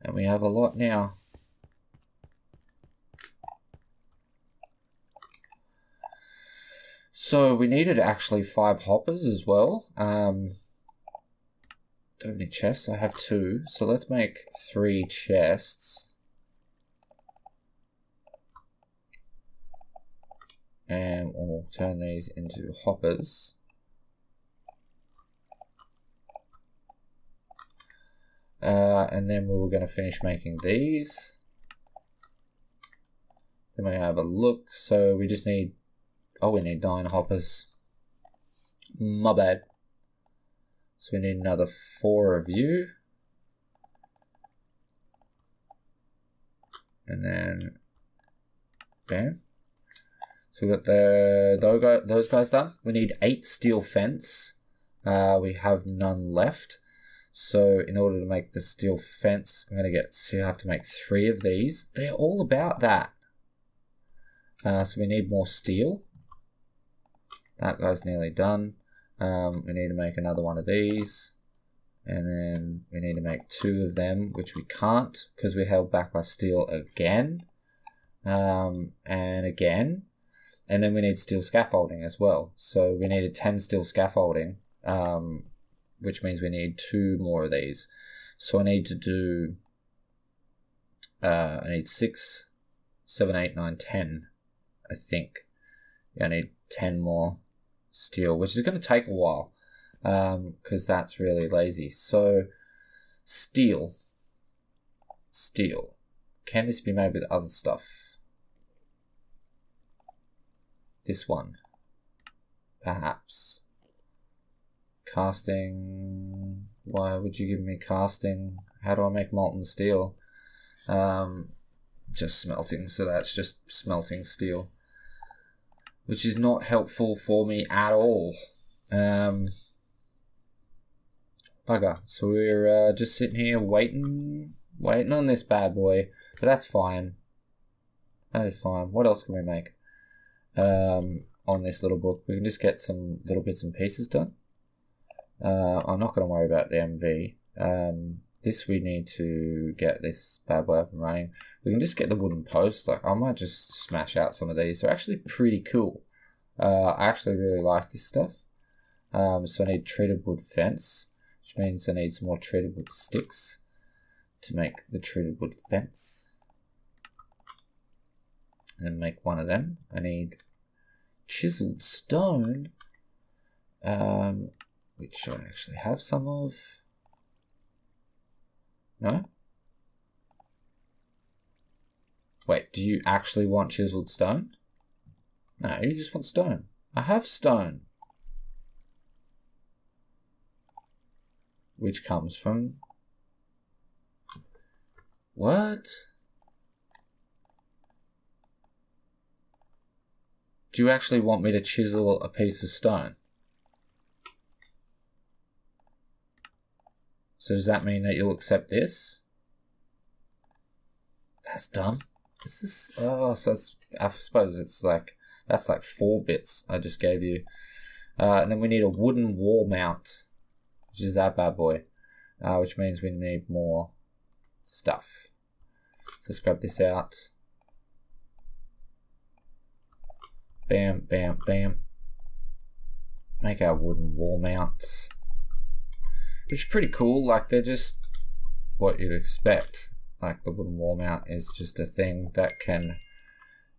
And we have a lot now. So we needed actually 5 hoppers as well. Don't have any chests. I have 2. So let's make 3 chests. And we'll turn these into hoppers. And then we were going to finish making these. Then we have a look. So we just need, oh, we need 9 hoppers. My bad. So we need another 4 of you. And then, bam. So we got those guys done. We need 8 steel fence. We have none left. So in order to make the steel fence, I'm going to have to make 3 of these. They're all about that. So we need more steel. That guy's nearly done. We need to make another one of these. And then we need to make 2 of them, which we can't because we're held back by steel again. And again. And then we need steel scaffolding as well. So we needed 10 steel scaffolding, which means we need 2 more of these. So I need to do, I need 6, 7, 8, 9, 10, I think. Yeah, I need 10 more steel, which is going to take a while because that's really lazy. So steel. Can this be made with other stuff? This one, perhaps. Casting. Why would you give me casting? How do I make molten steel? Just smelting, so that's just smelting steel, which is not helpful for me at all. Bugger. So we're just sitting here waiting on this bad boy, but that's fine. That is fine. What else can we make? On this little book, we can just get some little bits and pieces done. I'm not going to worry about the MV. This we need to get this bad boy up and running. We can just get the wooden posts. Like, I might just smash out some of these. They're actually pretty cool. I actually really like this stuff. So I need treated wood fence, which means I need some more treated wood sticks to make the treated wood fence. And then make one of them. I need chiseled stone, which I actually have some of. No? Wait, do you actually want chiseled stone? No, you just want stone. I have stone. Which comes from... What? Do you actually want me to chisel a piece of stone? So does that mean that you'll accept this? That's dumb. Is this... Oh, so it's... I suppose it's like... That's like 4 bits I just gave you. And then we need a wooden wall mount, which is that bad boy. Which means we need more stuff. So let's grab this out. Bam, bam, bam. Make our wooden wall mounts. Which is pretty cool. Like, they're just what you'd expect. Like, the wooden wall mount is just a thing that can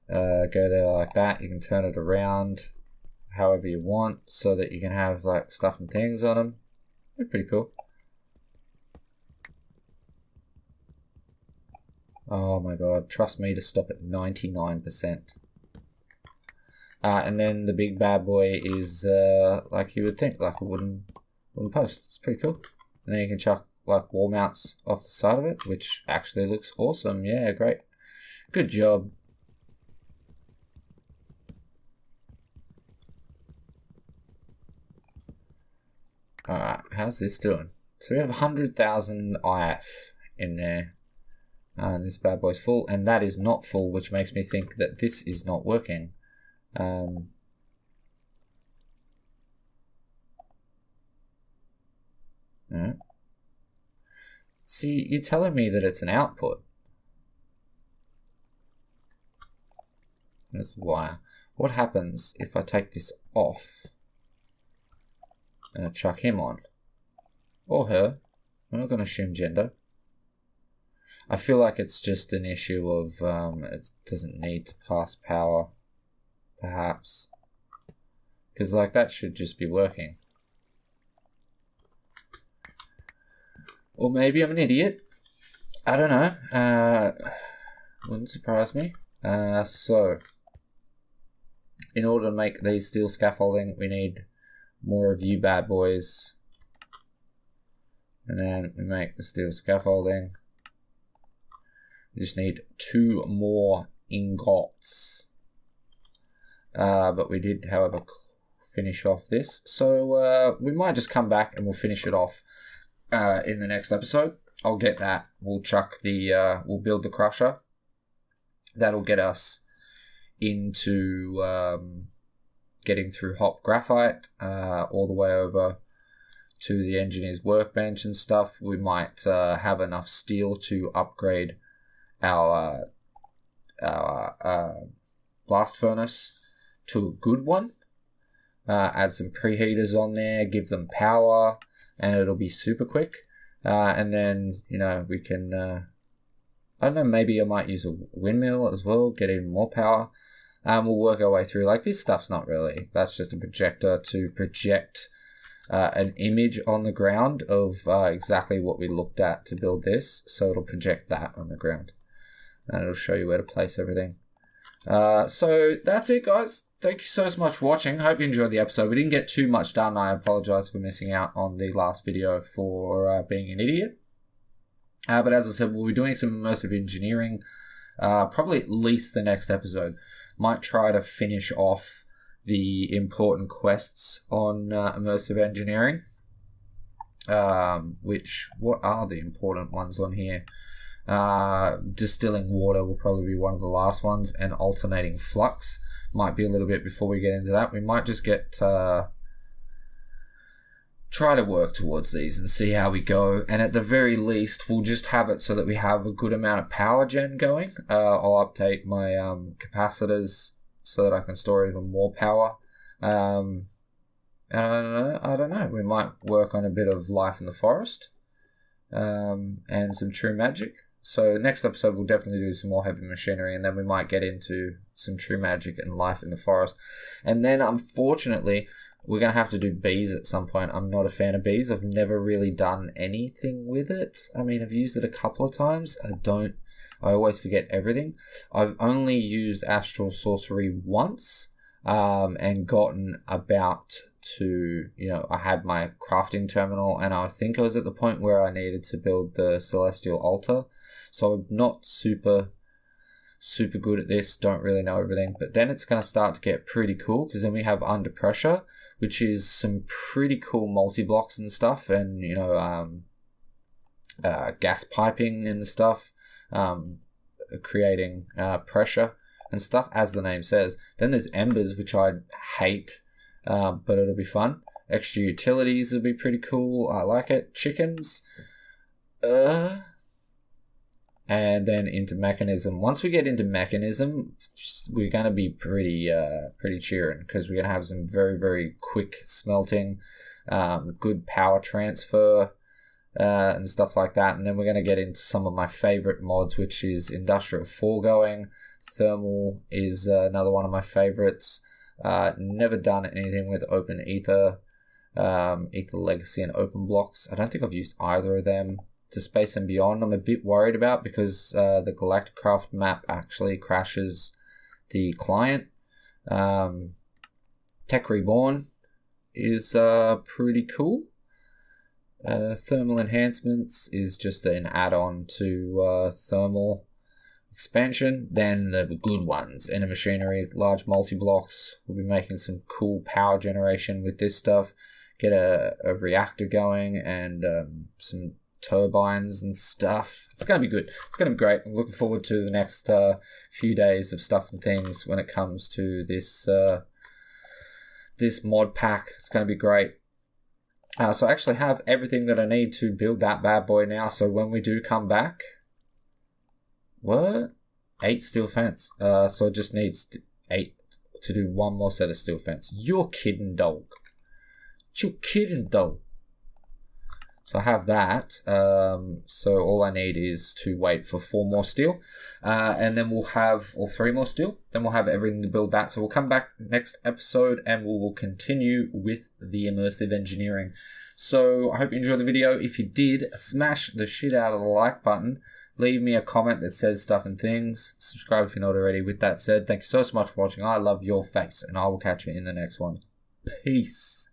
go there like that. You can turn it around however you want so that you can have like stuff and things on them. They're pretty cool. Oh my god, trust me to stop at 99%. And then the big bad boy is like you would think, like a wooden post. It's pretty cool. And then you can chuck like wall mounts off the side of it, which actually looks awesome. Yeah, great. Good job. Alright, how's this doing? So we have 100,000 IF in there. And this bad boy's full, and that is not full, which makes me think that this is not working. No. See, you're telling me that it's an output. There's the wire. What happens if I take this off and I chuck him on? Or her. We're not going to assume gender. I feel like it's just an issue of it doesn't need to pass power, perhaps. Because like that should just be working. Or maybe I'm an idiot. I don't know. Wouldn't surprise me. So, in order to make these steel scaffolding, we need more of you bad boys. And then we make the steel scaffolding. We just need 2 more ingots. But we did, however, finish off this. So we might just come back and we'll finish it off in the next episode. I'll get that. We'll chuck the, we'll build the crusher. That'll get us into getting through hot graphite all the way over to the engineer's workbench and stuff. We might have enough steel to upgrade our blast furnace to a good one. Add some preheaters on there, give them power, and it'll be super quick. And then, you know, we can, I don't know, maybe I might use a windmill as well, get even more power. We'll work our way through. Like, this stuff's not really, that's just a projector to project an image on the ground of exactly what we looked at to build this. So it'll project that on the ground. And it'll show you where to place everything. So that's it, guys. Thank you so much for watching. Hope you enjoyed the episode. We didn't get too much done. I apologize for missing out on the last video for being an idiot. But as I said, we'll be doing some immersive engineering. Probably at least the next episode. Might try to finish off the important quests on immersive engineering. What are the important ones on here? Distilling water will probably be one of the last ones, and alternating flux might be a little bit before we get into that. We might just get try to work towards these and see how we go, and at the very least we'll just have it so that we have a good amount of power gen going. I'll update my capacitors so that I can store even more power. I don't know. We might work on a bit of life in the forest, and some true magic. So next episode we'll definitely do some more heavy machinery, and then we might get into some true magic and life in the forest. And then unfortunately we're going to have to do bees at some point. I'm not a fan of bees. I've never really done anything with it. I mean, I've used it a couple of times. I always forget everything. I've only used astral sorcery once, and gotten about to, I had my crafting terminal, and I think I was at the point where I needed to build the celestial altar. So I'm not super good at this, don't really know everything. But then it's going to start to get pretty cool, because then we have Under Pressure, which is some pretty cool multi-blocks and stuff, and, gas piping and stuff, creating pressure and stuff, as the name says. Then there's Embers, which I hate, but it'll be fun. Extra utilities will be pretty cool. I like it. Chickens. And then into mechanism. Once we get into mechanism, we're going to be pretty cheering, because we're going to have some very, very quick smelting, good power transfer, and stuff like that. And then we're going to get into some of my favorite mods, which is industrial foregoing. Thermal is another one of my favorites. Never done anything with open ether, ether legacy, and open blocks. I don't think I've used either of them. To Space and Beyond, I'm a bit worried about, because the Galacticraft map actually crashes the client. Tech Reborn is pretty cool. Thermal Enhancements is just an add-on to thermal expansion. Then the good ones, Inner Machinery, large multi-blocks. We'll be making some cool power generation with this stuff. Get a reactor going, and some turbines and stuff. It's going to be good. It's going to be great. I'm looking forward to the next few days of stuff and things when it comes to this this mod pack. It's going to be great. So I actually have everything that I need to build that bad boy now. So when we do come back, 8 steel fence. So it just needs 8 to do one more set of steel fence. You're kidding, dog. You're kidding, dog. So I have that. So all I need is to wait for 4 more steel. And then we'll have, or 3 more steel. Then we'll have everything to build that. So we'll come back next episode and we will continue with the immersive engineering. So I hope you enjoyed the video. If you did, smash the shit out of the like button. Leave me a comment that says stuff and things. Subscribe if you're not already. With that said, thank you so much for watching. I love your face, and I will catch you in the next one. Peace.